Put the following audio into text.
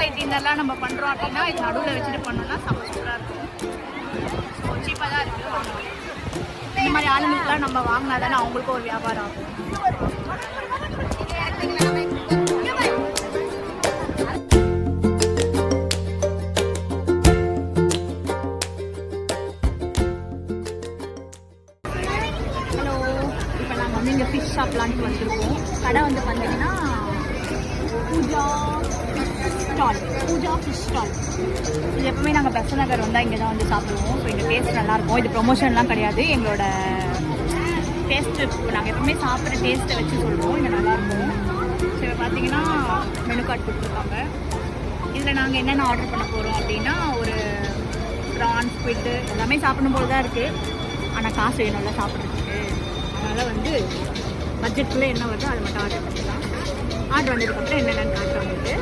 Light டின்னர்லாம் நம்ம பண்ணுறோம் அப்படின்னா இது நடுவில் வச்சுட்டு பண்ணோம்னா செம்ம சூப்பராக இருக்கும். ஸோ சீப்பாக தான் இருக்குது, வாங்கலாம். இந்த மாதிரி ஆளுங்களுக்குலாம் நம்ம வாங்கினா தானே அவங்களுக்கும் ஒரு வியாபாரம் ஆகும். ஹலோ, இப்போ நாங்கள் வந்து இங்கே ஃபிஷ் சாப்பிட்லான்ட்டு வந்திருக்கோம். கடை வந்து பார்த்தீங்கன்னா பூஜா ஃபிஷ் ஸ்டால். இது எப்பவுமே நாங்கள் பெச நகர் வந்தால் இங்கே தான் வந்து சாப்பிடுவோம். ஸோ இந்த டேஸ்ட் நல்லாயிருக்கும். இது ப்ரொமோஷன்லாம் கிடையாது, எங்களோட டேஸ்ட்டு நாங்கள் எப்பவுமே சாப்பிட்ற டேஸ்ட்டை வச்சு சொல்கிறோம். இது நல்லாயிருக்கும். ஸோ இப்போ பார்த்தீங்கன்னா மெனு கார்டு கொடுத்துருக்காங்க. இதில் நாங்கள் என்னென்ன ஆர்டர் பண்ண போகிறோம் அப்படின்னா ஒரு ப்ரான் ஸ்குவிட்டு எல்லாமே சாப்பிடும் போது தான் இருக்குது. ஆனால் காசு வேணும்ல சாப்பிட்றதுக்கு. அதனால் வந்து பட்ஜெட்டுக்குள்ளே என்ன வருதோ அதை மட்டும் ஆர்டர் பண்ணிக்கலாம். ஆர்டர் வந்ததுக்கப்புறம் என்னென்னு காட்டுறவங்களுக்கு